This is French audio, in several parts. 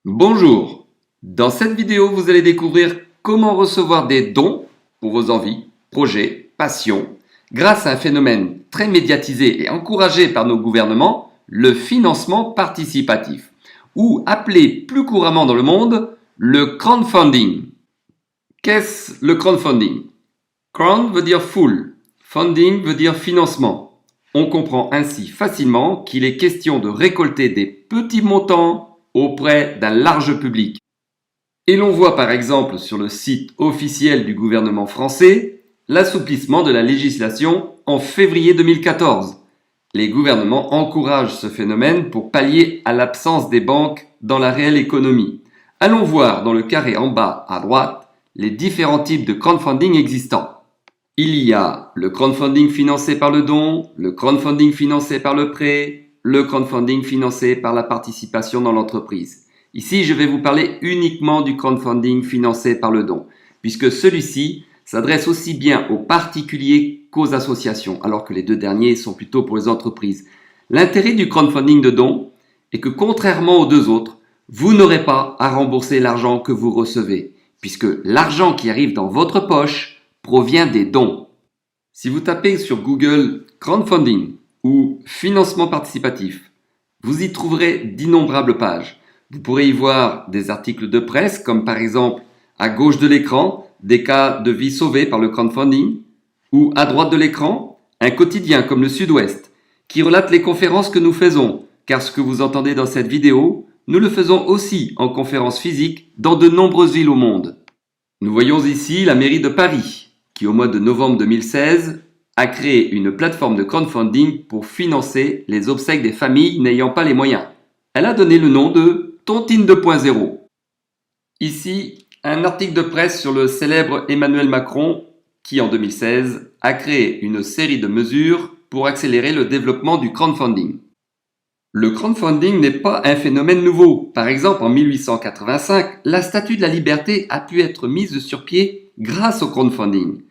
Bonjour, dans cette vidéo vous allez découvrir comment recevoir des dons pour vos envies, projets, passions, grâce à un phénomène très médiatisé et encouragé par nos gouvernements, le financement participatif, ou appelé plus couramment dans le monde, le crowdfunding. Qu'est-ce le crowdfunding? Crowd veut dire foule, funding veut dire financement. On comprend ainsi facilement qu'il est question de récolter des petits montants auprès d'un large public. Et l'on voit par exemple sur le site officiel du gouvernement français l'assouplissement de la législation en février 2014. Les gouvernements encouragent ce phénomène pour pallier à l'absence des banques dans la réelle économie. Allons voir dans le carré en bas à droite les différents types de crowdfunding existants. Il y a le crowdfunding financé par le don, le crowdfunding financé par le prêt, le crowdfunding financé par la participation dans l'entreprise. Ici, je vais vous parler uniquement du crowdfunding financé par le don, puisque celui-ci s'adresse aussi bien aux particuliers qu'aux associations, alors que les deux derniers sont plutôt pour les entreprises. L'intérêt du crowdfunding de don est que, contrairement aux deux autres, vous n'aurez pas à rembourser l'argent que vous recevez, puisque l'argent qui arrive dans votre poche provient des dons. Si vous tapez sur Google crowdfunding ou financement participatif, vous y trouverez d'innombrables pages. Vous pourrez y voir des articles de presse, comme par exemple à gauche de l'écran, des cas de vie sauvés par le crowdfunding, ou à droite de l'écran, un quotidien comme le Sud-Ouest, qui relate les conférences que nous faisons, car ce que vous entendez dans cette vidéo, nous le faisons aussi en conférence physique dans de nombreuses villes au monde. Nous voyons ici la mairie de Paris, qui au mois de novembre 2016 a créé une plateforme de crowdfunding pour financer les obsèques des familles n'ayant pas les moyens. Elle a donné le nom de Tontine 2.0. Ici, un article de presse sur le célèbre Emmanuel Macron qui, en 2016, a créé une série de mesures pour accélérer le développement du crowdfunding. Le crowdfunding n'est pas un phénomène nouveau. Par exemple, en 1885, la Statue de la Liberté a pu être mise sur pied grâce au crowdfunding.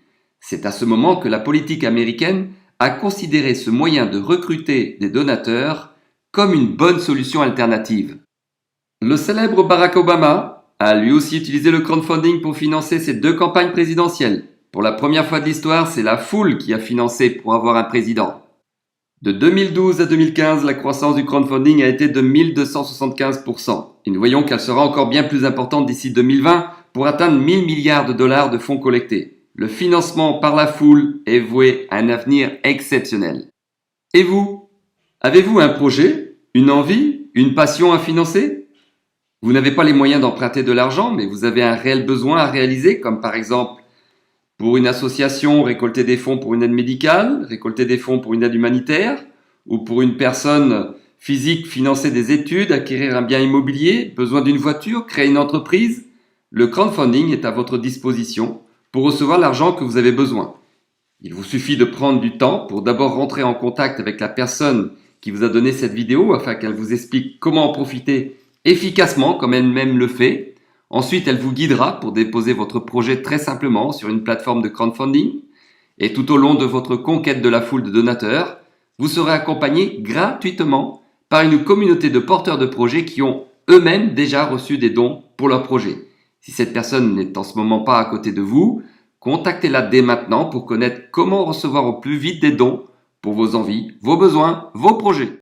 C'est à ce moment que la politique américaine a considéré ce moyen de recruter des donateurs comme une bonne solution alternative. Le célèbre Barack Obama a lui aussi utilisé le crowdfunding pour financer ses deux campagnes présidentielles. Pour la première fois de l'histoire, c'est la foule qui a financé pour avoir un président. De 2012 à 2015, la croissance du crowdfunding a été de 1275%. Et nous voyons qu'elle sera encore bien plus importante d'ici 2020 pour atteindre 1000 milliards de dollars de fonds collectés. Le financement par la foule est voué à un avenir exceptionnel. Et vous? Avez-vous un projet, une envie, une passion à financer? Vous n'avez pas les moyens d'emprunter de l'argent, mais vous avez un réel besoin à réaliser, comme par exemple pour une association, récolter des fonds pour une aide médicale, récolter des fonds pour une aide humanitaire, ou pour une personne physique, financer des études, acquérir un bien immobilier, besoin d'une voiture, créer une entreprise. Le crowdfunding est à votre disposition pour recevoir l'argent que vous avez besoin. Il vous suffit de prendre du temps pour d'abord rentrer en contact avec la personne qui vous a donné cette vidéo afin qu'elle vous explique comment en profiter efficacement comme elle-même le fait. Ensuite, elle vous guidera pour déposer votre projet très simplement sur une plateforme de crowdfunding. Et tout au long de votre conquête de la foule de donateurs, vous serez accompagné gratuitement par une communauté de porteurs de projets qui ont eux-mêmes déjà reçu des dons pour leur projet. Si cette personne n'est en ce moment pas à côté de vous, contactez-la dès maintenant pour connaître comment recevoir au plus vite des dons pour vos envies, vos besoins, vos projets.